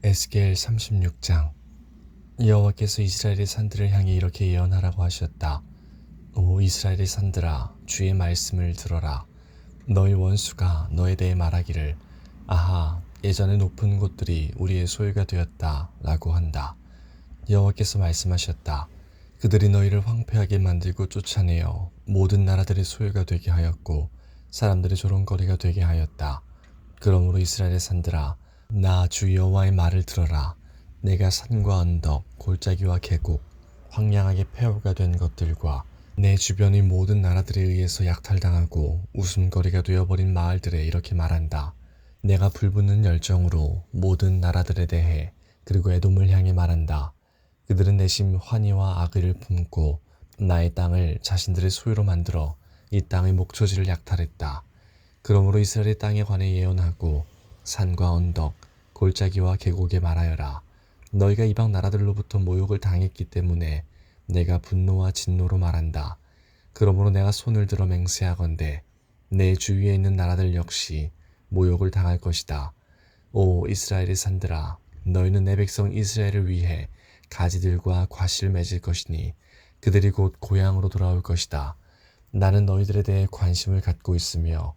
에스겔 36장. 여호와께서 이스라엘의 산들을 향해 이렇게 예언하라고 하셨다. 오 이스라엘의 산들아, 주의 말씀을 들어라. 너희 원수가 너에 대해 말하기를 아하, 예전에 높은 곳들이 우리의 소유가 되었다 라고 한다. 여호와께서 말씀하셨다. 그들이 너희를 황폐하게 만들고 쫓아내어 모든 나라들의 소유가 되게 하였고 사람들의 조롱거리가 되게 하였다. 그러므로 이스라엘의 산들아, 나 주 여호와의 말을 들어라. 내가 산과 언덕, 골짜기와 계곡, 황량하게 폐허가 된 것들과 내 주변의 모든 나라들에 의해서 약탈당하고 웃음거리가 되어버린 마을들에 이렇게 말한다. 내가 불붙는 열정으로 모든 나라들에 대해 그리고 에돔을 향해 말한다. 그들은 내심 환희와 악의를 품고 나의 땅을 자신들의 소유로 만들어 이 땅의 목초지를 약탈했다. 그러므로 이스라엘의 땅에 관해 예언하고 산과 언덕, 골짜기와 계곡에 말하여라. 너희가 이방 나라들로부터 모욕을 당했기 때문에 내가 분노와 진노로 말한다. 그러므로 내가 손을 들어 맹세하건대 내 주위에 있는 나라들 역시 모욕을 당할 것이다. 오 이스라엘의 산들아, 너희는 내 백성 이스라엘을 위해 가지들과 과실을 맺을 것이니 그들이 곧 고향으로 돌아올 것이다. 나는 너희들에 대해 관심을 갖고 있으며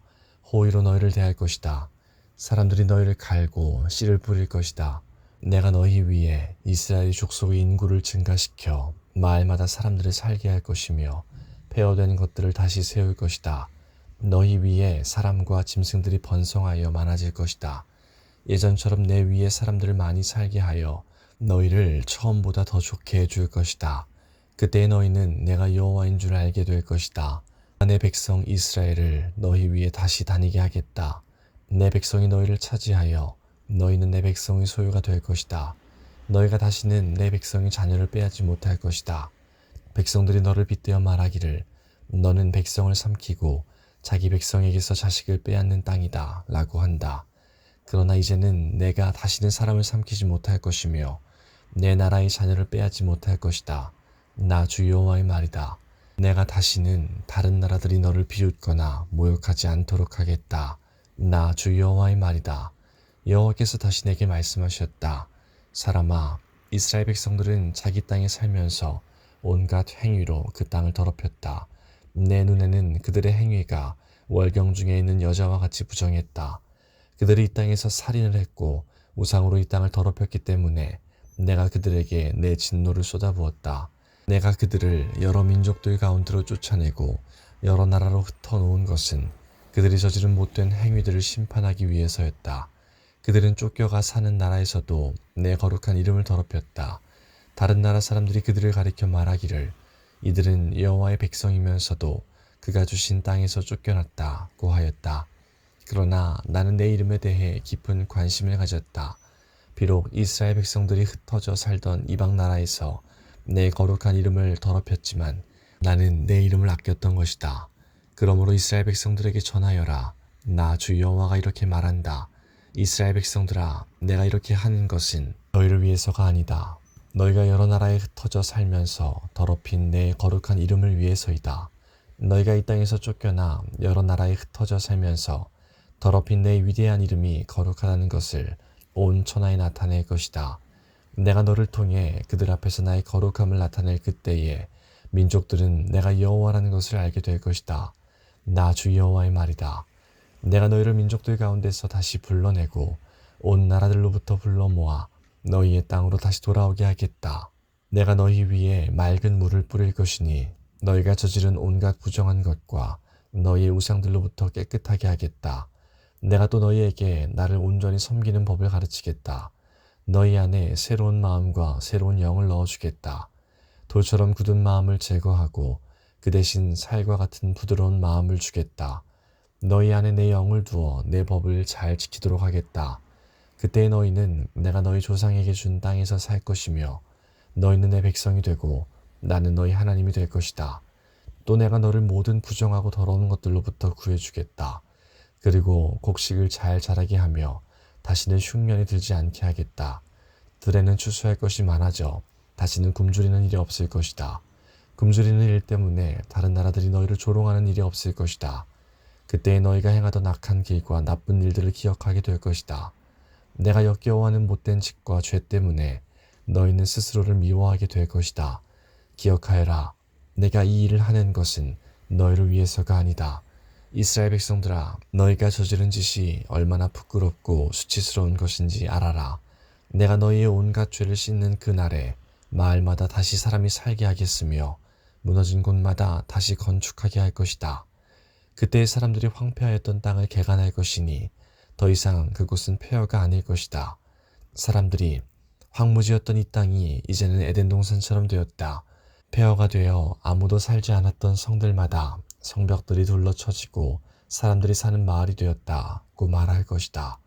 호의로 너희를 대할 것이다. 사람들이 너희를 갈고 씨를 뿌릴 것이다. 내가 너희 위에 이스라엘 족속의 인구를 증가시켜 마을마다 사람들을 살게 할 것이며 폐허된 것들을 다시 세울 것이다. 너희 위에 사람과 짐승들이 번성하여 많아질 것이다. 예전처럼 내 위에 사람들을 많이 살게 하여 너희를 처음보다 더 좋게 해줄 것이다. 그때 너희는 내가 여호와인 줄 알게 될 것이다. 내 백성 이스라엘을 너희 위에 다시 다니게 하겠다. 내 백성이 너희를 차지하여 너희는 내 백성의 소유가 될 것이다. 너희가 다시는 내 백성의 자녀를 빼앗지 못할 것이다. 백성들이 너를 빗대어 말하기를 너는 백성을 삼키고 자기 백성에게서 자식을 빼앗는 땅이다 라고 한다. 그러나 이제는 내가 다시는 사람을 삼키지 못할 것이며 내 나라의 자녀를 빼앗지 못할 것이다. 나 주 여호와의 말이다. 내가 다시는 다른 나라들이 너를 비웃거나 모욕하지 않도록 하겠다. 나 주 여호와의 말이다. 여호와께서 다시 내게 말씀하셨다. 사람아, 이스라엘 백성들은 자기 땅에 살면서 온갖 행위로 그 땅을 더럽혔다. 내 눈에는 그들의 행위가 월경 중에 있는 여자와 같이 부정했다. 그들이 이 땅에서 살인을 했고 우상으로 이 땅을 더럽혔기 때문에 내가 그들에게 내 진노를 쏟아부었다. 내가 그들을 여러 민족들 가운데로 쫓아내고 여러 나라로 흩어놓은 것은 그들이 저지른 못된 행위들을 심판하기 위해서였다. 그들은 쫓겨가 사는 나라에서도 내 거룩한 이름을 더럽혔다. 다른 나라 사람들이 그들을 가리켜 말하기를 이들은 여호와의 백성이면서도 그가 주신 땅에서 쫓겨났다고 하였다. 그러나 나는 내 이름에 대해 깊은 관심을 가졌다. 비록 이스라엘 백성들이 흩어져 살던 이방 나라에서 내 거룩한 이름을 더럽혔지만 나는 내 이름을 아꼈던 것이다. 그러므로 이스라엘 백성들에게 전하여라. 나 주 여호와가 이렇게 말한다. 이스라엘 백성들아, 내가 이렇게 하는 것은 너희를 위해서가 아니다. 너희가 여러 나라에 흩어져 살면서 더럽힌 내 거룩한 이름을 위해서이다. 너희가 이 땅에서 쫓겨나 여러 나라에 흩어져 살면서 더럽힌 내 위대한 이름이 거룩하다는 것을 온 천하에 나타낼 것이다. 내가 너를 통해 그들 앞에서 나의 거룩함을 나타낼 그때에 민족들은 내가 여호와라는 것을 알게 될 것이다. 나 주 여호와의 말이다. 내가 너희를 민족들 가운데서 다시 불러내고 온 나라들로부터 불러 모아 너희의 땅으로 다시 돌아오게 하겠다. 내가 너희 위에 맑은 물을 뿌릴 것이니 너희가 저지른 온갖 부정한 것과 너희의 우상들로부터 깨끗하게 하겠다. 내가 또 너희에게 나를 온전히 섬기는 법을 가르치겠다. 너희 안에 새로운 마음과 새로운 영을 넣어주겠다. 돌처럼 굳은 마음을 제거하고 그 대신 살과 같은 부드러운 마음을 주겠다. 너희 안에 내 영을 두어 내 법을 잘 지키도록 하겠다. 그때 너희는 내가 너희 조상에게 준 땅에서 살 것이며 너희는 내 백성이 되고 나는 너희 하나님이 될 것이다. 또 내가 너를 모든 부정하고 더러운 것들로부터 구해주겠다. 그리고 곡식을 잘 자라게 하며 다시는 흉년이 들지 않게 하겠다. 들에는 추수할 것이 많아져 다시는 굶주리는 일이 없을 것이다. 굶주리는 일 때문에 다른 나라들이 너희를 조롱하는 일이 없을 것이다. 그때에 너희가 행하던 악한 길과 나쁜 일들을 기억하게 될 것이다. 내가 역겨워하는 못된 짓과 죄 때문에 너희는 스스로를 미워하게 될 것이다. 기억하여라. 내가 이 일을 하는 것은 너희를 위해서가 아니다. 이스라엘 백성들아, 너희가 저지른 짓이 얼마나 부끄럽고 수치스러운 것인지 알아라. 내가 너희의 온갖 죄를 씻는 그날에 마을마다 다시 사람이 살게 하겠으며 무너진 곳마다 다시 건축하게 할 것이다. 그때의 사람들이 황폐하였던 땅을 개간할 것이니 더 이상 그곳은 폐허가 아닐 것이다. 사람들이 황무지였던 이 땅이 이제는 에덴 동산처럼 되었다. 폐허가 되어 아무도 살지 않았던 성들마다 성벽들이 둘러쳐지고 사람들이 사는 마을이 되었다고 말할 것이다.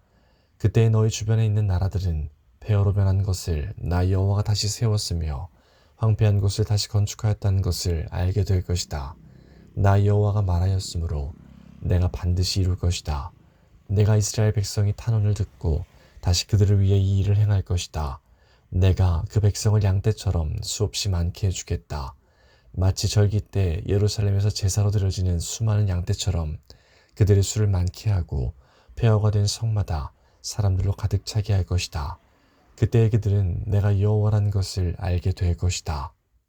그때 너희 주변에 있는 나라들은 폐허로 변한 것을 나 여호와가 다시 세웠으며 황폐한 곳을 다시 건축하였다는 것을 알게 될 것이다. 나 여호와가 말하였으므로 내가 반드시 이룰 것이다. 내가 이스라엘 백성이 탄원을 듣고 다시 그들을 위해 이 일을 행할 것이다. 내가 그 백성을 양떼처럼 수없이 많게 해주겠다. 마치 절기 때 예루살렘에서 제사로 드려지는 수많은 양떼처럼 그들의 수를 많게 하고 폐허가 된 성마다 사람들로 가득 차게 할 것이다. 그때 그들은 내가 여호와라는 것을 알게 될 것이다.